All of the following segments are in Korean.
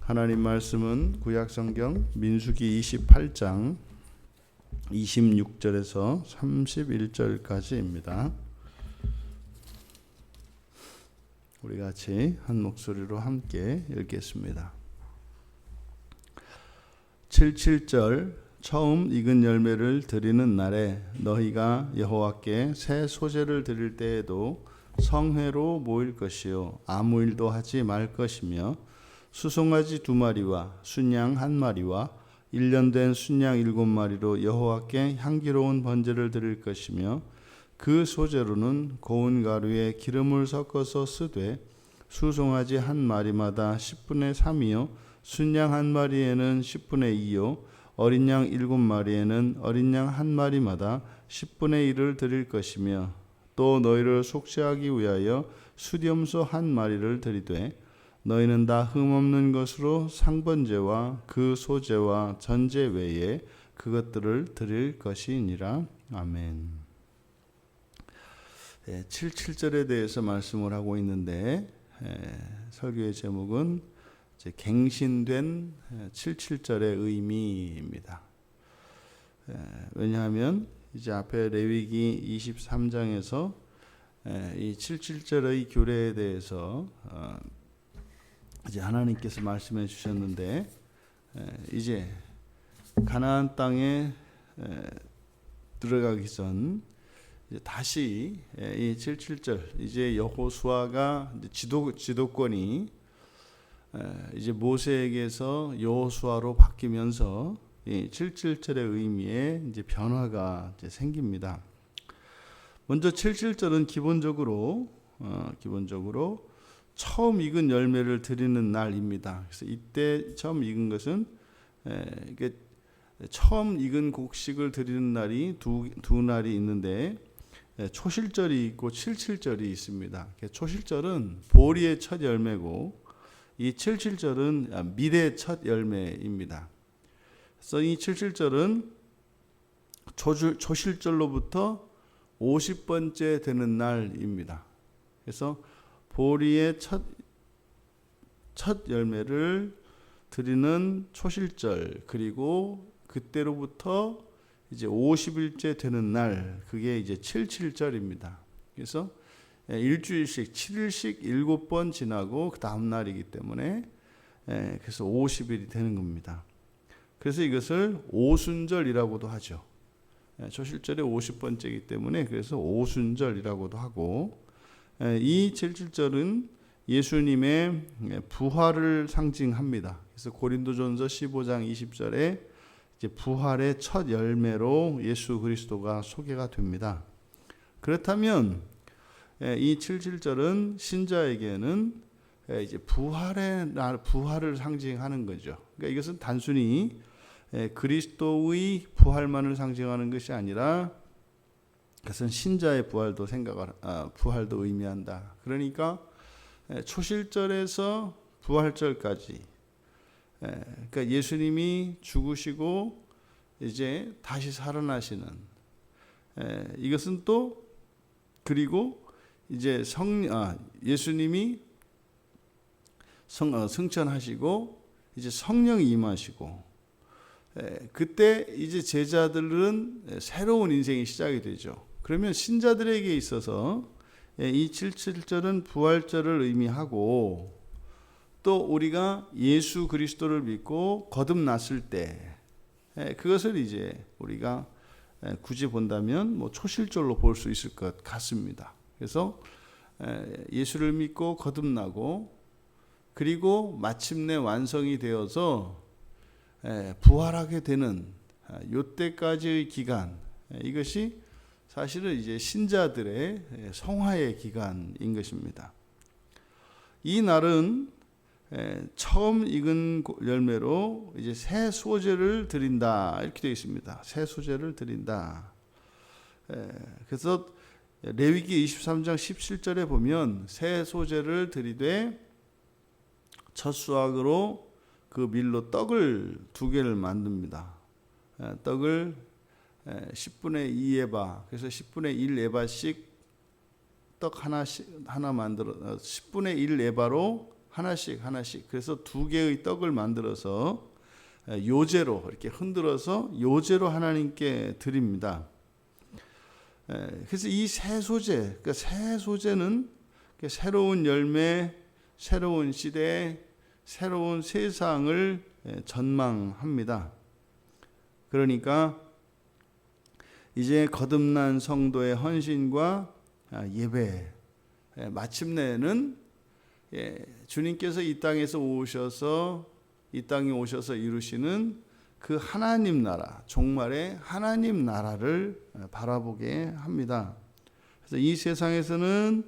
하나님 말씀은 구약성경 민수기 28장 26절에서 31절까지입니다. 우리 같이 한 목소리로 함께 읽겠습니다. 77절 처음 익은 열매를 드리는 날에 너희가 여호와께 새 소재를 드릴 때에도 성회로 모일 것이요 아무 일도 하지 말 것이며 수송아지 2마리와 순양 1마리와 1년 된 순양 7마리로 여호와께 향기로운 번제를 드릴 것이며 그 소재로는 고운 가루에 기름을 섞어서 쓰되 수송아지 1마리마다 10분의 3이요 순양 1마리에는 10분의 2요 어린 양 7마리에는 어린 양 1마리마다 10분의 1을 드릴 것이며 또 너희를 속죄하기 위하여 수렴소 1마리를 드리되 너희는 다 흠없는 것으로 상번제와 그 소제와 전제 외에 그것들을 드릴 것이니라. 아멘. 77절에 대해서 말씀을 하고 있는데 설교의 제목은 갱신된 77절의 의미입니다. 왜냐하면 이제 앞에 레위기 23장에서 이 77절의 규례에 대해서 이제 하나님께서 말씀해 주셨는데 이제 가나안 땅에 들어가기 전 이제 다시 이 77절 이제 여호수아가 지도권이 이제 모세에게서 여호수아로 바뀌면서 이 77절의 의미에 이제 변화가 이제 생깁니다. 먼저 77절은 기본적으로 처음 익은 열매를 드리는 날입니다. 그래서 이때 처음 익은 것은 이게 처음 익은 곡식을 드리는 날이 두 날이 있는데 초실절이 있고 77절이 있습니다. 초실절은 보리의 첫 열매고 이 77절은 밀의 첫 열매입니다. 그래서 이 77절은 초실절로부터 50번째 되는 날입니다. 그래서 보리의 첫 열매를 드리는 초실절 그리고 그때로부터 이제 50일째 되는 날 그게 이제 77절입니다. 그래서 일주일씩 7일씩 7번 지나고 그 다음 날이기 때문에 그래서 50일이 되는 겁니다. 그래서 이것을 오순절이라고도 하죠. 초실절이 50번째이기 때문에 그래서 오순절이라고도 하고 이 77절은 예수님의 부활을 상징합니다. 그래서 고린도전서 15장 20절에 이제 부활의 첫 열매로 예수 그리스도가 소개가 됩니다. 그렇다면 이 77절은 신자에게는 이제 부활을 상징하는 거죠. 그러니까 이것은 단순히 그리스도의 부활만을 상징하는 것이 아니라 그것은 신자의 부활도 부활도 의미한다. 그러니까 초실절에서 부활절까지, 그러니까 예수님이 죽으시고 이제 다시 살아나시는 이것은 또 그리고 이제 예수님이 승천하시고 이제 성령이 임하시고 그때 이제 제자들은 새로운 인생이 시작이 되죠. 그러면 신자들에게 있어서 이 77절은 부활절을 의미하고 또 우리가 예수 그리스도를 믿고 거듭났을 때 그것을 이제 우리가 굳이 본다면 뭐 초실절로 볼 수 있을 것 같습니다. 그래서 예수를 믿고 거듭나고 그리고 마침내 완성이 되어서 부활하게 되는 이때까지의 기간 이것이 사실은 이제 신자들의 성화의 기간인 것입니다. 이 날은 처음 익은 열매로 이제 새 소재를 드린다 이렇게 되어 있습니다. 새 소재를 드린다. 그래서 레위기 23장 17절에 보면 새 소재를 드리되 첫 수확으로 그 밀로 떡을 2개를 만듭니다. 떡을 10분의 2에바, 그래서 10분의 1에바씩 떡 하나 만들어 10분의 1에바로 하나씩 그래서 2개의 떡을 만들어서 요제로 이렇게 흔들어서 요제로 하나님께 드립니다. 그래서 이 새 소재, 그러니까 새 소재는 새로운 열매, 새로운 시대, 새로운 세상을 전망합니다. 그러니까 이제 거듭난 성도의 헌신과 예배, 마침내는 주님께서 이 땅에서 오셔서 이 땅에 오셔서 이루시는 그 하나님 나라, 종말의 하나님 나라를 바라보게 합니다. 그래서 이 세상에서는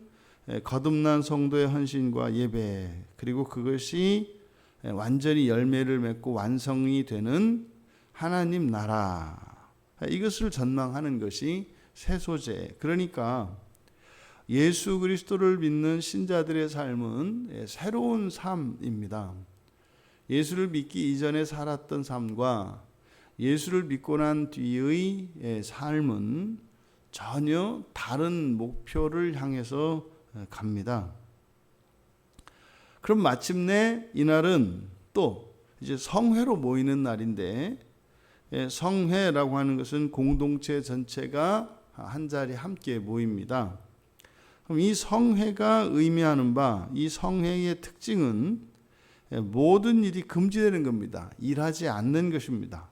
거듭난 성도의 헌신과 예배, 그리고 그것이 완전히 열매를 맺고 완성이 되는 하나님 나라, 이것을 전망하는 것이 새 소재. 그러니까 예수 그리스도를 믿는 신자들의 삶은 새로운 삶입니다. 예수를 믿기 이전에 살았던 삶과 예수를 믿고 난 뒤의 삶은 전혀 다른 목표를 향해서 갑니다. 그럼 마침내 이날은 또 이제 성회로 모이는 날인데, 성회라고 하는 것은 공동체 전체가 한 자리에 함께 모입니다. 그럼 이 성회가 의미하는 바, 이 성회의 특징은 모든 일이 금지되는 겁니다. 일하지 않는 것입니다.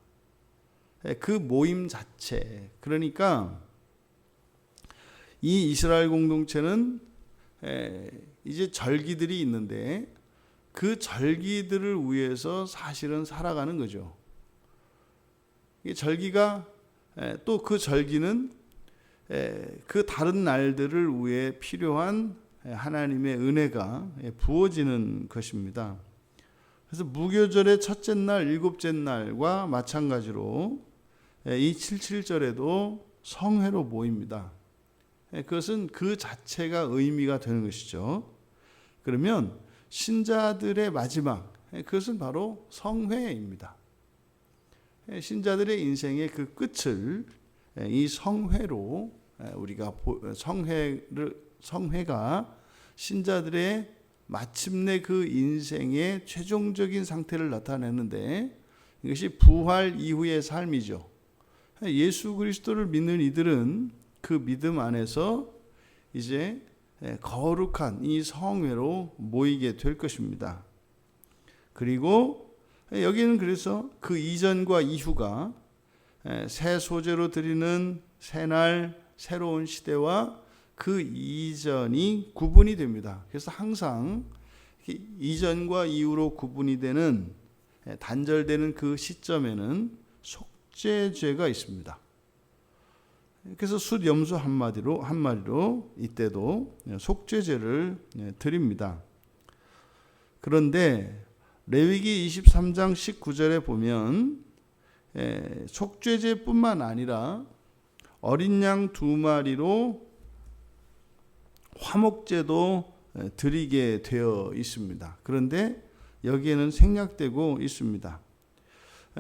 그 모임 자체. 그러니까 이 이스라엘 공동체는 이제 절기들이 있는데 그 절기들을 위해서 사실은 살아가는 거죠. 이 절기가 또 그 절기는 그 다른 날들을 위해 필요한 하나님의 은혜가 부어지는 것입니다. 그래서 무교절의 첫째 날, 일곱째 날과 마찬가지로 이 77절에도 성회로 모입니다. 그것은 그 자체가 의미가 되는 것이죠. 그러면 신자들의 마지막, 그것은 바로 성회입니다. 신자들의 인생의 그 끝을 이 성회로 우리가 성회가 신자들의 마침내 그 인생의 최종적인 상태를 나타내는데 이것이 부활 이후의 삶이죠. 예수 그리스도를 믿는 이들은 그 믿음 안에서 이제 거룩한 이 성회로 모이게 될 것입니다. 그리고 여기는 그래서 그 이전과 이후가 새 소재로 드리는 새날, 새로운 시대와 그 이전이 구분이 됩니다. 그래서 항상 이전과 이후로 구분이 되는, 단절되는 그 시점에는 속죄제가 있습니다. 그래서 숫염소 한 마리로 이때도 속죄제를 드립니다. 그런데 레위기 23장 19절에 보면 속죄제뿐만 아니라 어린 양 2마리로 화목제도 드리게 되어 있습니다. 그런데 여기에는 생략되고 있습니다.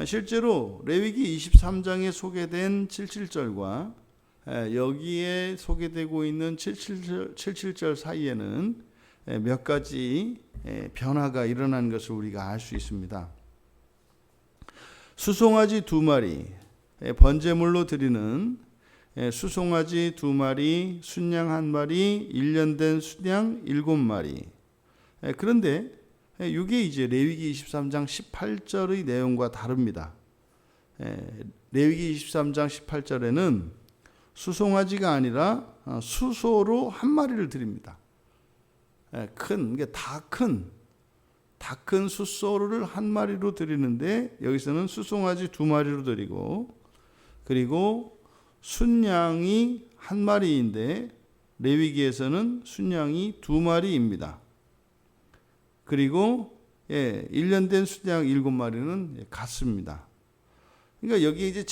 실제로 레위기 23장에 소개된 77절과 여기에 소개되고 있는 77절 사이에는 몇 가지 변화가 일어난 것을 우리가 알 수 있습니다. 수송아지 2마리, 번제물로 드리는 수송아지 2마리, 순양 1마리, 1년 된 순양 7마리. 그런데 이게 이제 레위기 23장 18절의 내용과 다릅니다. 레위기 23장 18절에는 수송아지가 아니라 수소로 1마리를 드립니다. 다 큰 수소를 1마리로 드리는데 여기서는 수송아지 2마리로 드리고, 그리고 순양이 1마리인데 레위기에서는 순양이 2마리입니다. 그리고 1년 된 순양 7마리는 같습니다. 그러니까 여기 이제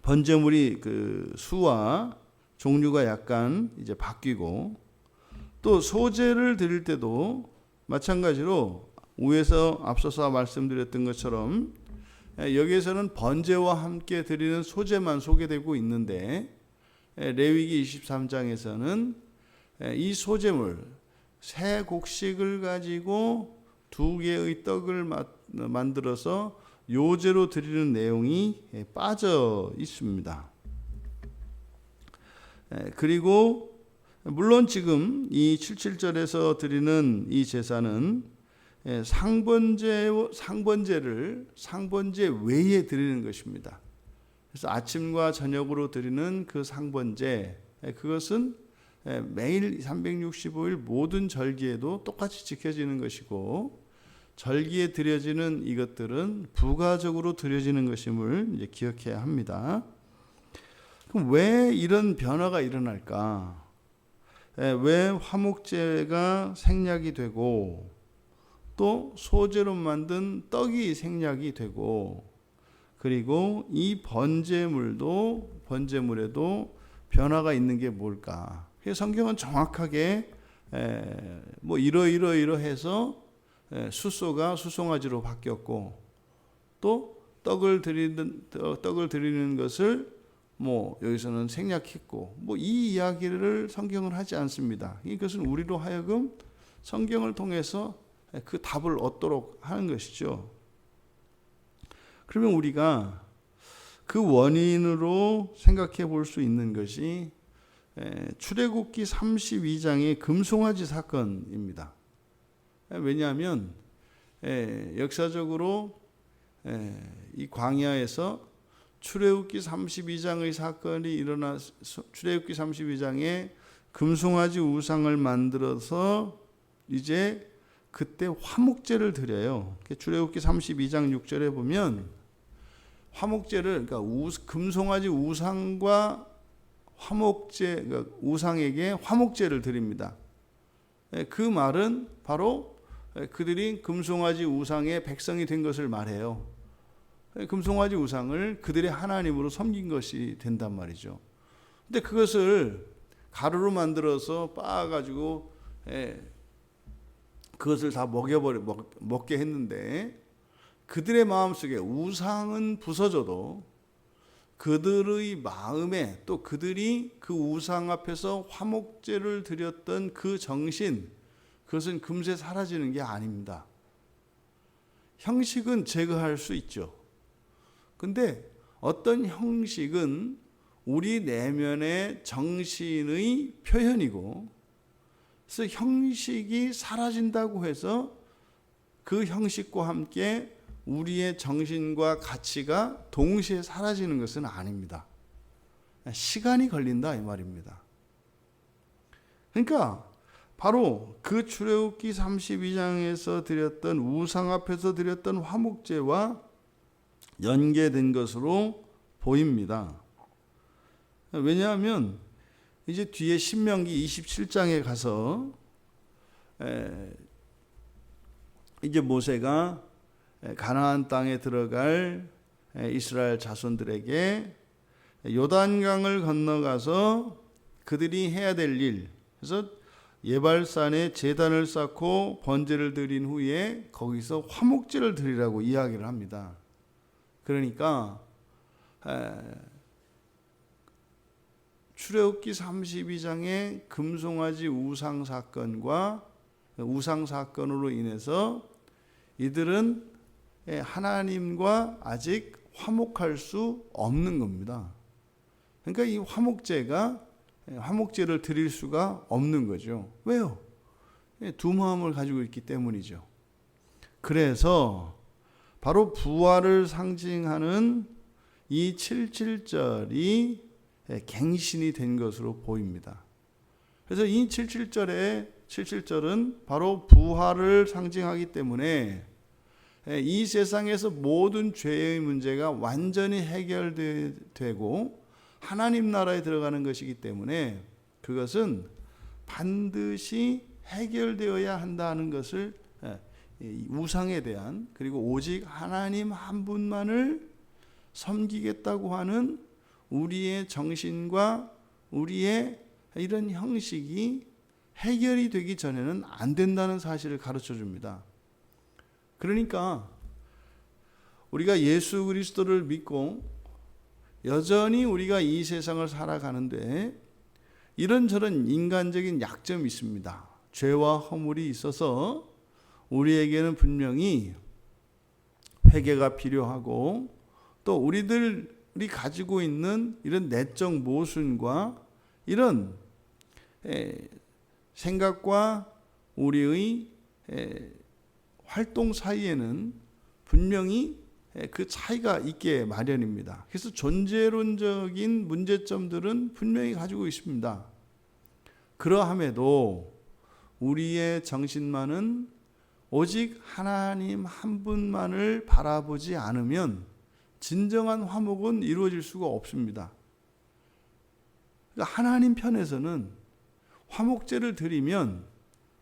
번제물이 그 수와 종류가 약간 이제 바뀌고, 또 소제를 드릴 때도 마찬가지로 위에서 앞서서 말씀드렸던 것처럼 여기에서는 번제와 함께 드리는 소제만 소개되고 있는데 레위기 23장에서는 이 소제물 새 곡식을 가지고 2개의 떡을 만들어서 요제로 드리는 내용이 빠져 있습니다. 그리고 물론 지금 이 77절에서 드리는 이 제사는 상번제 외에 드리는 것입니다. 그래서 아침과 저녁으로 드리는 그 상번제, 그것은 매일 365일 모든 절기에도 똑같이 지켜지는 것이고, 절기에 드려지는 이것들은 부가적으로 드려지는 것임을 이제 기억해야 합니다. 그럼 왜 이런 변화가 일어날까? 왜 화목제가 생략이 되고 또 소제로 만든 떡이 생략이 되고, 그리고 이 번제물에도 변화가 있는 게 뭘까? 성경은 정확하게 뭐 이러해서 숫소가 수송아지로 바뀌었고, 또 떡을 드리는 것을 뭐 여기서는 생략했고, 뭐 이 이야기를 성경은 하지 않습니다. 이것은 우리로 하여금 성경을 통해서 그 답을 얻도록 하는 것이죠. 그러면 우리가 그 원인으로 생각해 볼 수 있는 것이 출애굽기 32장의 금송아지 사건입니다. 왜냐하면 역사적으로 이 광야에서 출애굽기 32장의 사건이 일어나, 출애굽기 32장에 금송아지 우상을 만들어서 이제 그때 화목제를 드려요. 출애굽기 32장 6절에 보면 화목제를, 그러니까 금송아지 우상과 화목제, 그러니까 우상에게 화목제를 드립니다. 그 말은 바로 그들이 금송아지 우상의 백성이 된 것을 말해요. 금송아지 우상을 그들의 하나님으로 섬긴 것이 된단 말이죠. 근데 그것을 가루로 만들어서 빻아가지고 그것을 다 먹게 했는데, 그들의 마음속에 우상은 부서져도 그들의 마음에, 또 그들이 그 우상 앞에서 화목제를 드렸던 그 정신, 그것은 금세 사라지는 게 아닙니다. 형식은 제거할 수 있죠. 근데 어떤 형식은 우리 내면의 정신의 표현이고, 그래서 형식이 사라진다고 해서 그 형식과 함께 우리의 정신과 가치가 동시에 사라지는 것은 아닙니다. 시간이 걸린다 이 말입니다. 그러니까 바로 그 출애굽기 32장에서 드렸던 우상 앞에서 드렸던 화목제와 연계된 것으로 보입니다. 왜냐하면 이제 뒤에 신명기 27장에 가서 이제 모세가 가나안 땅에 들어갈 이스라엘 자손들에게 요단강을 건너가서 그들이 해야 될 일, 그래서 예발산에 제단을 쌓고 번제를 드린 후에 거기서 화목제를 드리라고 이야기를 합니다. 그러니까 출애굽기 32장의 금송아지 우상 사건으로 인해서 이들은 하나님과 아직 화목할 수 없는 겁니다. 그러니까 이 화목제를 드릴 수가 없는 거죠. 왜요? 두 마음을 가지고 있기 때문이죠. 그래서 바로 부활을 상징하는 이 77절이 갱신이 된 것으로 보입니다. 그래서 이 77절은 바로 부활을 상징하기 때문에 이 세상에서 모든 죄의 문제가 완전히 해결되고 하나님 나라에 들어가는 것이기 때문에 그것은 반드시 해결되어야 한다는 것을, 우상에 대한, 그리고 오직 하나님 한 분만을 섬기겠다고 하는 우리의 정신과 우리의 이런 형식이 해결이 되기 전에는 안 된다는 사실을 가르쳐 줍니다. 그러니까 우리가 예수 그리스도를 믿고 여전히 우리가 이 세상을 살아가는데 이런저런 인간적인 약점이 있습니다. 죄와 허물이 있어서 우리에게는 분명히 회개가 필요하고, 또 우리들이 가지고 있는 이런 내적 모순과 이런 생각과 우리의 활동 사이에는 분명히 그 차이가 있게 마련입니다. 그래서 존재론적인 문제점들은 분명히 가지고 있습니다. 그러함에도 우리의 정신만은 오직 하나님 한 분만을 바라보지 않으면 진정한 화목은 이루어질 수가 없습니다. 그러니까 하나님 편에서는 화목제를 드리면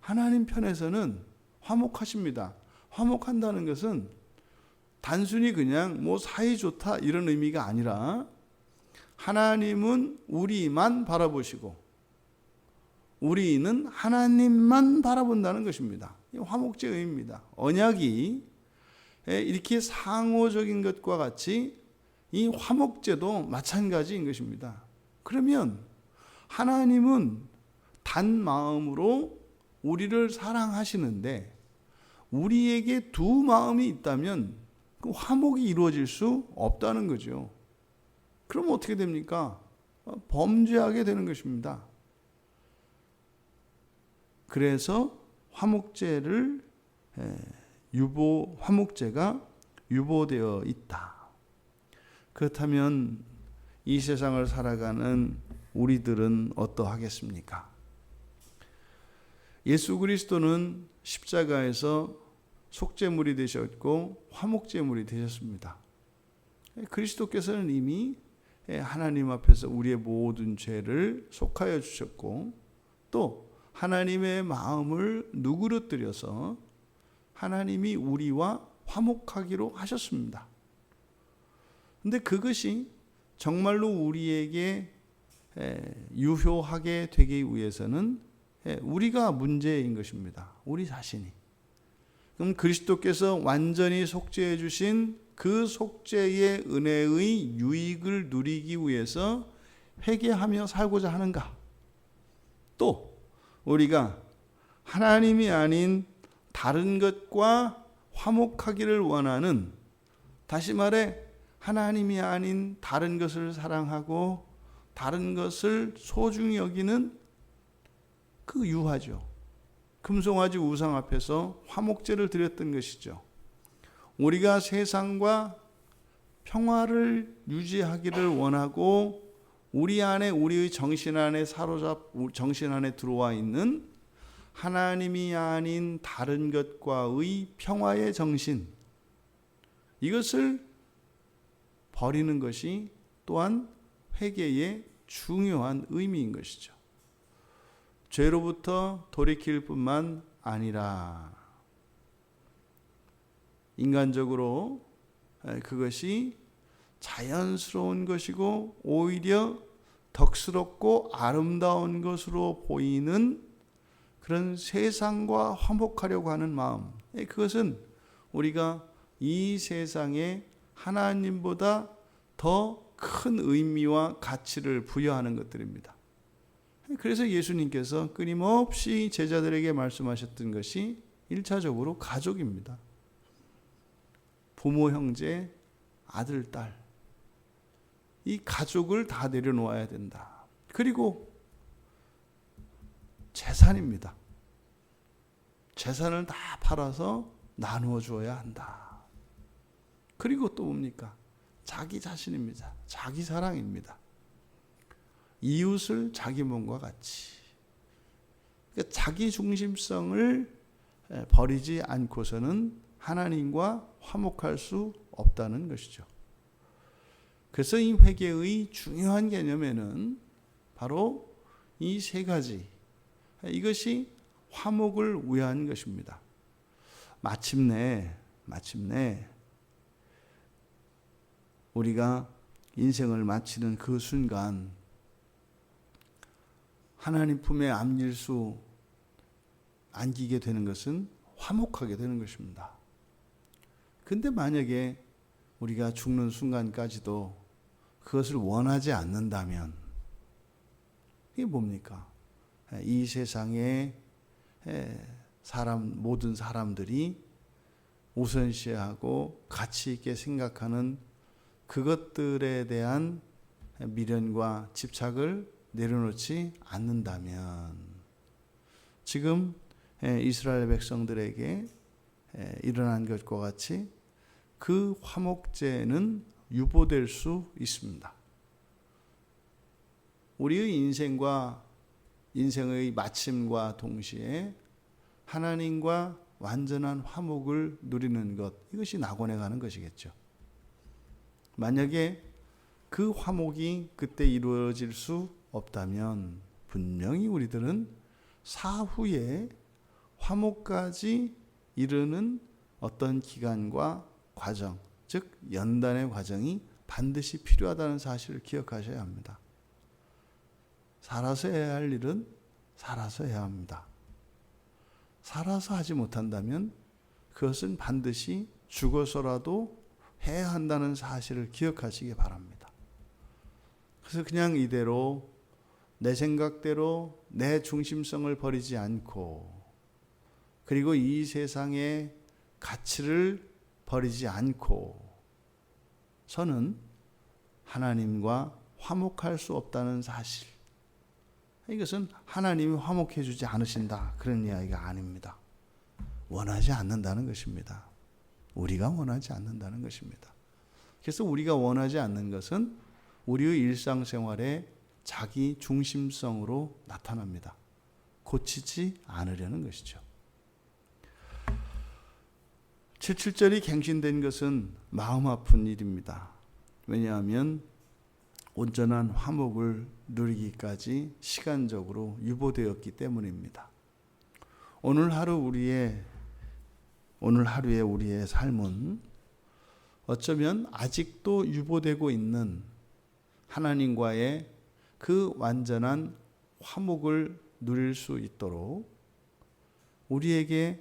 하나님 편에서는 화목하십니다. 화목한다는 것은 단순히 그냥 뭐 사이 좋다 이런 의미가 아니라 하나님은 우리만 바라보시고 우리는 하나님만 바라본다는 것입니다. 화목제의 의미입니다. 언약이 이렇게 상호적인 것과 같이 이 화목제도 마찬가지인 것입니다. 그러면 하나님은 단 마음으로 우리를 사랑하시는데 우리에게 두 마음이 있다면 그 화목이 이루어질 수 없다는 거죠. 그럼 어떻게 됩니까? 범죄하게 되는 것입니다. 그래서 화목제가 유보되어 있다. 그렇다면 이 세상을 살아가는 우리들은 어떠하겠습니까? 예수 그리스도는 십자가에서 속죄물이 되셨고 화목제물이 되셨습니다. 그리스도께서는 이미 하나님 앞에서 우리의 모든 죄를 속하여 주셨고, 또 하나님의 마음을 누그러뜨려서 하나님이 우리와 화목하기로 하셨습니다. 그런데 그것이 정말로 우리에게 유효하게 되기 위해서는 우리가 문제인 것입니다. 우리 자신이. 그럼 그리스도께서 완전히 속죄해 주신 그 속죄의 은혜의 유익을 누리기 위해서 회개하며 살고자 하는가? 또 우리가 하나님이 아닌 다른 것과 화목하기를 원하는, 다시 말해 하나님이 아닌 다른 것을 사랑하고 다른 것을 소중히 여기는 그 유화죠. 금송아지 우상 앞에서 화목제를 드렸던 것이죠. 우리가 세상과 평화를 유지하기를 원하고 우리 안에, 우리의 정신 안에 정신 안에 들어와 있는 하나님이 아닌 다른 것과의 평화의 정신, 이것을 버리는 것이 또한 회개의 중요한 의미인 것이죠. 죄로부터 돌이킬 뿐만 아니라 인간적으로 그것이 자연스러운 것이고 오히려 덕스럽고 아름다운 것으로 보이는 그런 세상과 화목하려고 하는 마음, 그것은 우리가 이 세상에 하나님보다 더 큰 의미와 가치를 부여하는 것들입니다. 그래서 예수님께서 끊임없이 제자들에게 말씀하셨던 것이 1차적으로 가족입니다. 부모, 형제, 아들, 딸, 이 가족을 다 내려놓아야 된다. 그리고 재산입니다. 재산을 다 팔아서 나누어 주어야 한다. 그리고 또 뭡니까? 자기 자신입니다. 자기 사랑입니다. 이웃을 자기 몸과 같이. 그러니까 자기 중심성을 버리지 않고서는 하나님과 화목할 수 없다는 것이죠. 그래서 이 회개의 중요한 개념에는 바로 이 세 가지, 이것이 화목을 위한 것입니다. 마침내 우리가 인생을 마치는 그 순간 하나님 품에 안기게 되는 것은 화목하게 되는 것입니다. 근데 만약에 우리가 죽는 순간까지도 그것을 원하지 않는다면, 이게 뭡니까? 이 세상에 모든 사람들이 우선시하고 가치 있게 생각하는 그것들에 대한 미련과 집착을 내려놓지 않는다면 지금 이스라엘 백성들에게 일어난 것과 같이 그 화목제는 유보될 수 있습니다. 우리의 인생의 마침과 동시에 하나님과 완전한 화목을 누리는 것, 이것이 낙원에 가는 것이겠죠. 만약에 그 화목이 그때 이루어질 수 없다면 분명히 우리들은 사후에 화목까지 이르는 어떤 기간과 과정, 즉 연단의 과정이 반드시 필요하다는 사실을 기억하셔야 합니다. 살아서 해야 할 일은 살아서 해야 합니다. 살아서 하지 못한다면 그것은 반드시 죽어서라도 해야 한다는 사실을 기억하시기 바랍니다. 그래서 그냥 이대로 내 생각대로 내 중심성을 버리지 않고, 그리고 이 세상의 가치를 버리지 않고 저는 하나님과 화목할 수 없다는 사실, 이것은 하나님이 화목해 주지 않으신다 그런 이야기가 아닙니다. 원하지 않는다는 것입니다. 우리가 원하지 않는다는 것입니다. 그래서 우리가 원하지 않는 것은 우리의 일상생활에 자기 중심성으로 나타납니다. 고치지 않으려는 것이죠. 7.7절이 갱신된 것은 마음 아픈 일입니다. 왜냐하면 온전한 화목을 누리기까지 시간적으로 유보되었기 때문입니다. 오늘 하루의 우리의 삶은 어쩌면 아직도 유보되고 있는 하나님과의 그 완전한 화목을 누릴 수 있도록 우리에게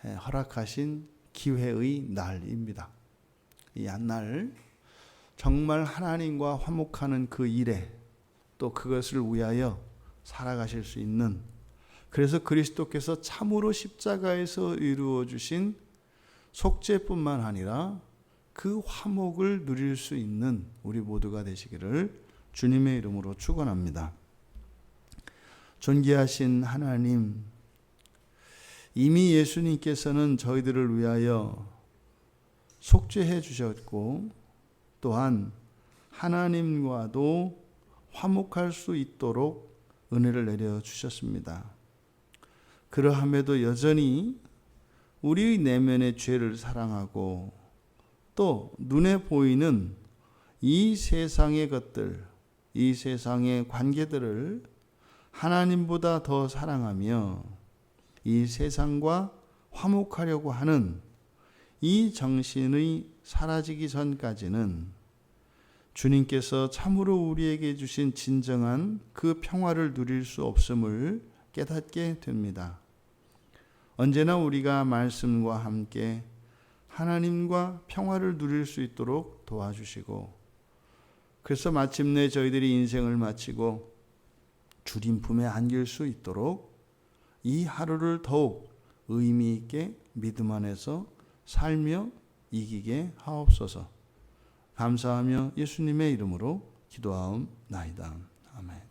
허락하신 기회의 날입니다. 이 한날 정말 하나님과 화목하는 그 일에 또 그것을 위하여 살아가실 수 있는, 그래서 그리스도께서 참으로 십자가에서 이루어 주신 속죄뿐만 아니라 그 화목을 누릴 수 있는 우리 모두가 되시기를 주님의 이름으로 축원합니다. 존귀하신 하나님, 이미 예수님께서는 저희들을 위하여 속죄해 주셨고 또한 하나님과도 화목할 수 있도록 은혜를 내려 주셨습니다. 그러함에도 여전히 우리의 내면의 죄를 사랑하고 또 눈에 보이는 이 세상의 것들, 이 세상의 관계들을 하나님보다 더 사랑하며 이 세상과 화목하려고 하는 이 정신이 사라지기 전까지는 주님께서 참으로 우리에게 주신 진정한 그 평화를 누릴 수 없음을 깨닫게 됩니다. 언제나 우리가 말씀과 함께 하나님과 평화를 누릴 수 있도록 도와주시고, 그래서 마침내 저희들이 인생을 마치고 주님 품에 안길 수 있도록 이 하루를 더욱 의미 있게 믿음 안에서 살며 이기게 하옵소서. 감사하며 예수님의 이름으로 기도하옵나이다. 아멘.